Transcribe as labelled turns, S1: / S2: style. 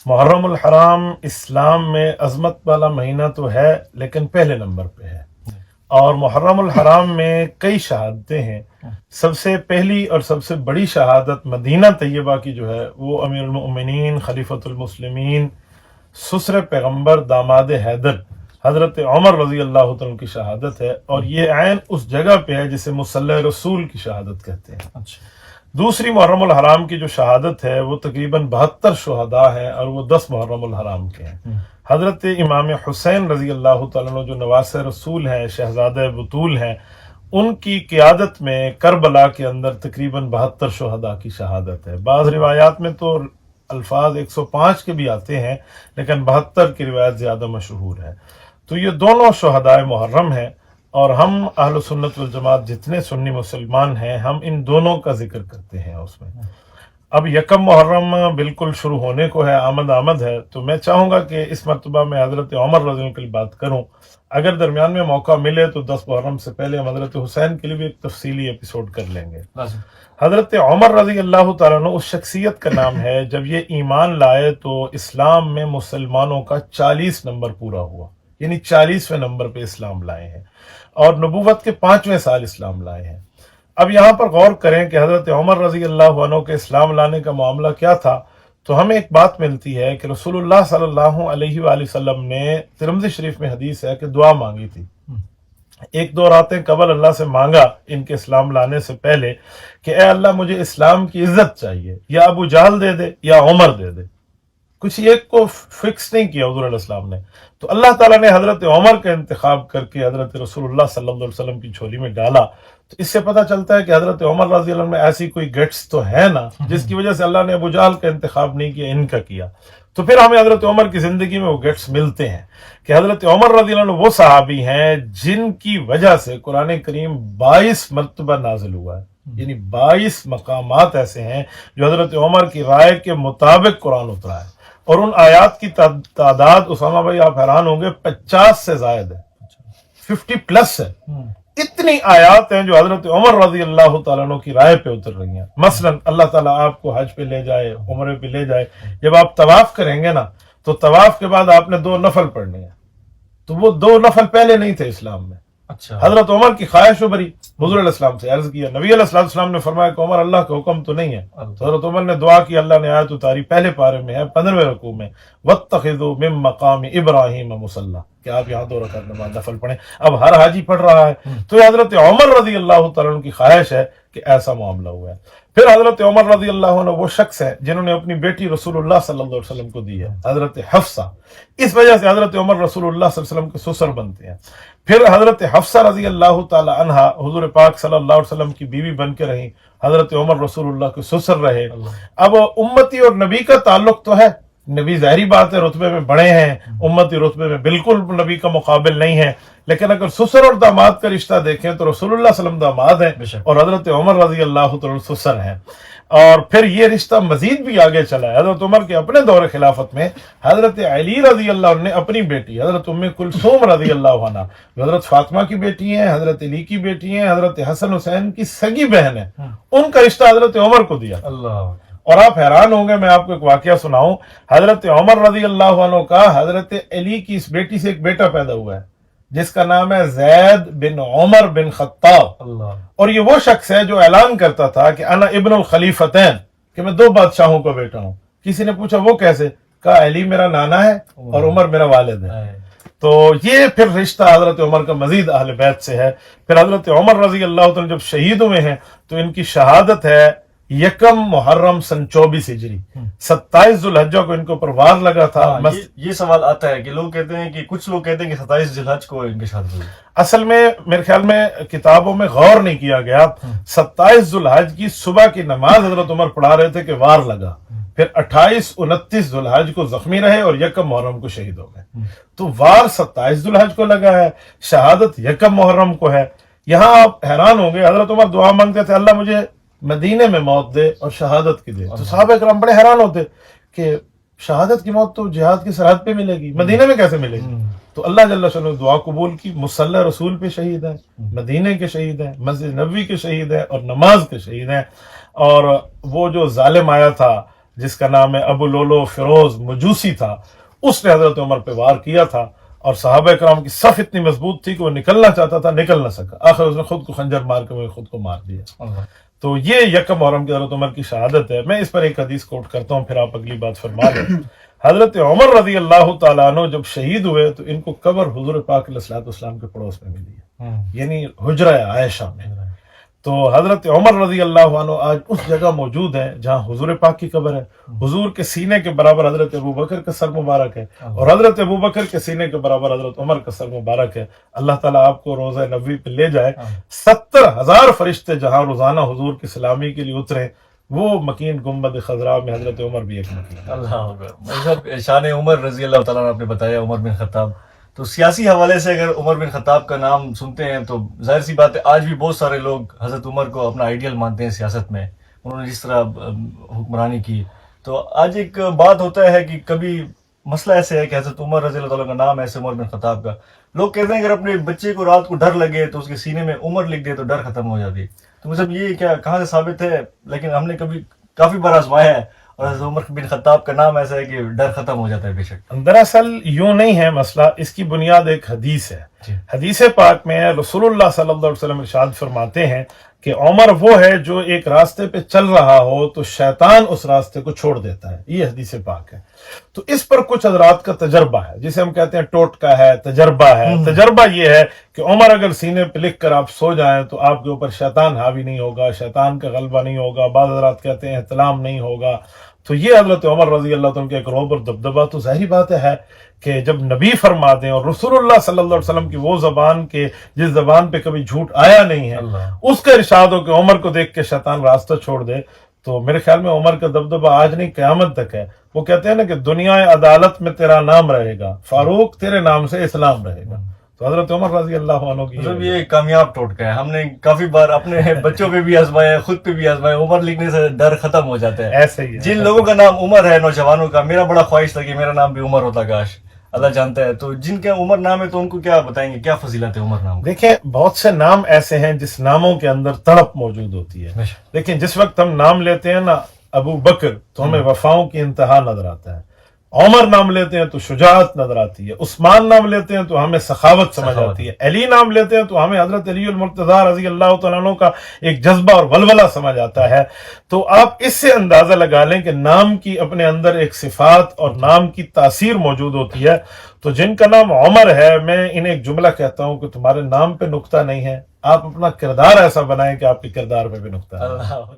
S1: محرم الحرام اسلام میں عظمت والا مہینہ تو ہے، لیکن پہلے نمبر پہ ہے، اور محرم الحرام میں کئی شہادتیں ہیں۔ سب سے پہلی اور سب سے بڑی شہادت مدینہ طیبہ کی جو ہے وہ امیر المؤمنین خلیفۃ المسلمین سسر پیغمبر داماد حیدر حضرت عمر رضی اللہ تعالیٰ کی شہادت ہے، اور یہ عین اس جگہ پہ ہے جسے مصلی رسول کی شہادت کہتے ہیں۔ دوسری محرم الحرام کی جو شہادت ہے وہ تقریباً 72 شہداء ہیں، اور وہ 10 محرم الحرام کے ہیں۔ حضرت امام حسین رضی اللہ تعالیٰ عنہ جو نواسہ رسول ہیں، شہزادہ بطول ہیں، ان کی قیادت میں کربلا کے اندر تقریباً 72 شہداء کی شہادت ہے۔ بعض روایات میں تو الفاظ 105 کے بھی آتے ہیں، لیکن 72 کی روایت زیادہ مشہور ہے۔ تو یہ دونوں شہداء محرم ہیں، اور ہم اہل سنت والجماعت جتنے سنی مسلمان ہیں ہم ان دونوں کا ذکر کرتے ہیں اس میں۔ اب یکم محرم بالکل شروع ہونے کو ہے، آمد ہے، تو میں چاہوں گا کہ اس مرتبہ میں حضرت عمر رضی اللہ عنہ کی بات کروں۔ اگر درمیان میں موقع ملے تو 10 محرم سے پہلے ہم حضرت حسین کے لیے بھی ایک تفصیلی ایپیسوڈ کر لیں گے۔ حضرت عمر رضی اللہ تعالیٰ عنہ اس شخصیت کا نام ہے جب یہ ایمان لائے تو اسلام میں مسلمانوں کا 40 نمبر پورا ہوا، یعنی 40ویں نمبر پہ اسلام لائے ہیں، اور نبوت کے 5ویں سال اسلام لائے ہیں۔ اب یہاں پر غور کریں کہ حضرت عمر رضی اللہ عنہ کے اسلام لانے کا معاملہ کیا تھا، تو ہمیں ایک بات ملتی ہے کہ رسول اللہ صلی اللہ علیہ وآلہ وسلم نے ترمذی شریف میں حدیث ہے کہ دعا مانگی تھی، 1-2 راتیں قبل اللہ سے مانگا ان کے اسلام لانے سے پہلے کہ اے اللہ مجھے اسلام کی عزت چاہیے، یا ابو جہل دے دے یا عمر دے دے، کچھ ایک کو فکس نہیں کیا حضور علیہ السلام نے۔ تو اللہ تعالیٰ نے حضرت عمر کا انتخاب کر کے حضرت رسول اللہ صلی اللہ علیہ وسلم کی جھولی میں ڈالا۔ تو اس سے پتہ چلتا ہے کہ حضرت عمر رضی اللہ عنہ میں ایسی کوئی گٹس تو ہے نا جس کی وجہ سے اللہ نے ابو جہل کا انتخاب نہیں کیا، ان کا کیا۔ تو پھر ہمیں حضرت عمر کی زندگی میں وہ گٹس ملتے ہیں کہ حضرت عمر رضی اللہ عنہ وہ صحابی ہیں جن کی وجہ سے قرآن کریم 22 مرتبہ نازل ہوا ہے، یعنی 22 مقامات ایسے ہیں جو حضرت عمر کی رائے کے مطابق قرآن اترا ہے، اور ان آیات کی تعداد اسامہ بھائی آپ حیران ہوں گے 50 سے زائد ہے، 50+ ہے۔ اتنی آیات ہیں جو حضرت عمر رضی اللہ تعالیٰ عنہ کی رائے پہ اتر رہی ہیں۔ مثلا اللہ تعالیٰ آپ کو حج پہ لے جائے، عمرے پہ لے جائے، جب آپ طواف کریں گے نا تو طواف کے بعد آپ نے 2 نفل پڑھنے ہیں، تو وہ 2 نفل پہلے نہیں تھے اسلام میں۔ حضرت عمر کی خواہش ابھری، حضور علیہ السلام سے عرض کیا، نبی علیہ السلام نے فرمایا کہ عمر اللہ کا حکم تو نہیں ہے، تو حضرت عمر نے دعا کی، اللہ نے آیت اتاری، پہلے پارے میں ہے 15ویں رکوع میں، وَاتَّخِذُوا مِن مَّقَامِ إِبْرَاهِيمَ مُصَلًّى، کہ آپ یہاں 2 رکعت نماز نفل پڑھیں۔ اب ہر حاجی پڑھ رہا ہے، تو یہ حضرت عمر رضی اللہ تعالیٰ عنہ کی خواہش ہے کہ ایسا معاملہ ہوا ہے۔ پھر حضرت عمر رضی اللہ عنہ وہ شخص ہے جنہوں نے اپنی بیٹی رسول اللہ صلی اللہ علیہ وسلم کو دی ہے، حضرت حفصہ، اس وجہ سے حضرت عمر رسول اللہ صلی اللہ علیہ وسلم کے سسر بنتے ہیں۔ پھر حضرت حفصہ رضی اللہ تعالی عنہا حضور پاک صلی اللہ علیہ وسلم کی بیوی بن کے رہیں، حضرت عمر رسول اللہ کے سسر رہے۔ اب امتی اور نبی کا تعلق تو ہے، نبی ظاہری بات ہے رتبے میں بڑے ہیں، امتی رتبے میں بالکل نبی کا مقابل نہیں ہے، لیکن اگر سسر اور داماد کا رشتہ دیکھیں تو رسول اللہ صلی اللہ علیہ وسلم داماد ہیں اور حضرت عمر رضی اللہ تعالی سسر ہیں۔ اور پھر یہ رشتہ مزید بھی آگے چلا ہے، حضرت عمر کے اپنے دور خلافت میں حضرت علی رضی اللہ عنہ نے اپنی بیٹی حضرت ام کلثوم رضی اللہ عنہ جو حضرت فاطمہ کی بیٹی ہیں، حضرت علی کی بیٹی ہیں، حضرت حسن حسین کی سگی بہن ہے، ان کا رشتہ حضرت عمر کو دیا۔ اور آپ حیران ہوں گے، میں آپ کو ایک واقعہ سناؤں، حضرت عمر رضی اللہ عنہ کا حضرت علی کی اس بیٹی سے ایک بیٹا پیدا ہوا ہے جس کا نام ہے زید بن عمر بن خطاب، اور یہ وہ شخص ہے جو اعلان کرتا تھا کہ انا ابن الخلیفتین، کہ میں 2 بادشاہوں کا بیٹا ہوں۔ کسی نے پوچھا وہ کیسے؟ کہا علی میرا نانا ہے اور عمر میرا والد ہے۔ تو یہ پھر رشتہ حضرت عمر کا مزید اہل بیت سے ہے۔ پھر حضرت عمر رضی اللہ تعالی جب شہید ہوئے ہیں تو ان کی شہادت ہے 1 محرم سن 24 ہجری، 27 ذوالحجہ کو ان کے اوپر وار لگا تھا۔
S2: یہ سوال آتا ہے کہ لوگ کہتے ہیں کہ کچھ لوگ کہتے ہیں کہ 27 ذوالحج کو ان کی شہادت ہوئی،
S1: اصل میں میرے خیال میں کتابوں میں غور نہیں کیا گیا۔ 27 ذوالحج کی صبح کی نماز حضرت عمر پڑھا رہے تھے کہ وار لگا، پھر 28 29 ذوالحج کو زخمی رہے اور 1 محرم کو شہید ہو گئے۔ تو وار 27 ذوالحج کو لگا ہے، شہادت 1 محرم کو ہے۔ یہاں آپ حیران ہوں گے، حضرت عمر دعا مانگتے تھے اللہ مجھے مدینے میں موت دے اور شہادت کی دے، تو صحابہ کرام بڑے حیران ہوتے کہ شہادت کی موت تو جہاد کی سرحد پہ ملے گی، مدینے میں کیسے ملے گی؟ تو اللہ جل شانہ نے دعا قبول کی، مصلی رسول پہ شہید ہیں، مدینے کے شہید ہیں، مسجد نبوی کے شہید ہیں اور نماز کے شہید ہیں۔ اور وہ جو ظالم آیا تھا جس کا نام ہے ابو لولو فیروز مجوسی تھا، اس نے حضرت عمر پہ وار کیا تھا، اور صحابہ کرام کی صف اتنی مضبوط تھی کہ وہ نکلنا چاہتا تھا، نکل نہ سکا، آخر اس نے خود کو خنجر مار کے وہ خود کو مار دیا۔ تو یہ یکم محرم کی حضرت عمر کی شہادت ہے۔ میں اس پر ایک حدیث کوٹ کرتا ہوں، پھر آپ اگلی بات فرما لیں۔ حضرت عمر رضی اللہ تعالیٰ عنہ جب شہید ہوئے تو ان کو قبر حضور پاک علیہ الصلوۃ والسلام کے پڑوس میں ملی ہے، یعنی حجرہ عائشہ میں۔ تو حضرت عمر رضی اللہ عنہ آج اس جگہ موجود ہیں جہاں حضور پاک کی قبر ہے۔ حضور کے سینے کے برابر حضرت ابو بکر کا سر مبارک ہے، اور حضرت ابو بکر کے سینے کے برابر حضرت عمر کا سر مبارک ہے۔ اللہ تعالیٰ آپ کو روزہ نبوی پہ لے جائے۔ 70,000 فرشتے جہاں روزانہ حضور کی سلامی کے لیے اترے، وہ مکین گنبد خضراء میں حضرت عمر بھی ایک مکین۔
S2: اللہ اکبر۔ شان عمر رضی اللہ تعالیٰ نے آپ نے بتایا، عمر بن خطاب، تو سیاسی حوالے سے اگر عمر بن خطاب کا نام سنتے ہیں تو ظاہر سی بات ہے آج بھی بہت سارے لوگ حضرت عمر کو اپنا آئیڈیل مانتے ہیں سیاست میں، انہوں نے جس طرح حکمرانی کی۔ تو آج ایک بات ہوتا ہے کہ کبھی مسئلہ ایسے ہے کہ حضرت عمر رضی اللہ تعالیٰ کا نام ایسے عمر بن خطاب کا، لوگ کہتے ہیں اگر اپنے بچے کو رات کو ڈر لگے تو اس کے سینے میں عمر لکھ دے تو ڈر ختم ہو جاتی ہے۔ تو مطلب یہ کیا کہاں سے ثابت ہے؟ لیکن ہم نے کافی بار آزمایا ہے، اور حضرت عمر بن خطاب کا نام ایسا ہے کہ ڈر ختم ہو جاتا ہے بے شک۔
S1: دراصل یوں نہیں ہے مسئلہ، اس کی بنیاد ایک حدیث ہے۔ حدیث پاک میں رسول اللہ صلی اللہ علیہ وسلم ارشاد فرماتے ہیں کہ عمر وہ ہے جو ایک راستے پہ چل رہا ہو تو شیطان اس راستے کو چھوڑ دیتا ہے، یہ حدیث پاک ہے۔ تو اس پر کچھ حضرات کا تجربہ ہے، جسے ہم کہتے ہیں ٹوٹکا ہے، تجربہ ہے۔ تجربہ یہ ہے کہ عمر اگر سینے پہ لکھ کر آپ سو جائیں تو آپ کے اوپر شیطان حاوی نہیں ہوگا، شیطان کا غلبہ نہیں ہوگا، بعض حضرات کہتے ہیں احتلام نہیں ہوگا۔ تو یہ حضرت عمر رضی اللہ عنہ کے ایک روب اور دبدبہ تو ظاہری بات ہے کہ جب نبی فرما دیں اور رسول اللہ صلی اللہ علیہ وسلم کی وہ زبان کے جس زبان پہ کبھی جھوٹ آیا نہیں ہے، اس کا ارشاد ہو کہ عمر کو دیکھ کے شیطان راستہ چھوڑ دے، تو میرے خیال میں عمر کا دبدبہ آج نہیں قیامت تک ہے۔ وہ کہتے ہیں نا کہ دنیا عدالت میں تیرا نام رہے گا، فاروق تیرے نام سے اسلام رہے گا۔ تو حضرت عمر رضی اللہ عنہ کی
S2: مطلب یہ کامیاب ٹوٹکا ہے، ہم نے کافی بار اپنے بچوں پہ بھی آزمایا، خود پہ بھی آزمایا، عمر لکھنے سے ڈر ختم ہو جاتا ہے۔
S1: ایسے ہی
S2: جن لوگوں کا نام عمر ہے، نوجوانوں کا، میرا بڑا خواہش تھا کہ میرا نام بھی عمر ہوتا، کاش، اللہ جانتا ہے۔ تو جن کا عمر نام ہے تو ان کو کیا بتائیں گے، کیا فضیلت ہے عمر نام کا؟
S1: دیکھیں بہت سے نام ایسے ہیں جس ناموں کے اندر تڑپ موجود ہوتی ہے۔ لیکن جس وقت ہم نام لیتے ہیں نا ابو بکر تو ہمیں وفاؤں کی انتہا نظر آتا ہے، عمر نام لیتے ہیں تو شجاعت نظر آتی ہے، عثمان نام لیتے ہیں تو ہمیں سخاوت سمجھ آتی ہے، علی نام لیتے ہیں تو ہمیں حضرت علی المرتضیٰ رضی اللہ تعالیٰ عنہ کا ایک جذبہ اور ولولہ سمجھ آتا ہے۔ تو آپ اس سے اندازہ لگا لیں کہ نام کی اپنے اندر ایک صفات اور نام کی تاثیر موجود ہوتی ہے۔ تو جن کا نام عمر ہے، میں انہیں ایک جملہ کہتا ہوں کہ تمہارے نام پہ نقطہ نہیں ہے، آپ اپنا کردار ایسا بنائیں کہ آپ کے کردار پہ بھی نقطہ ہے۔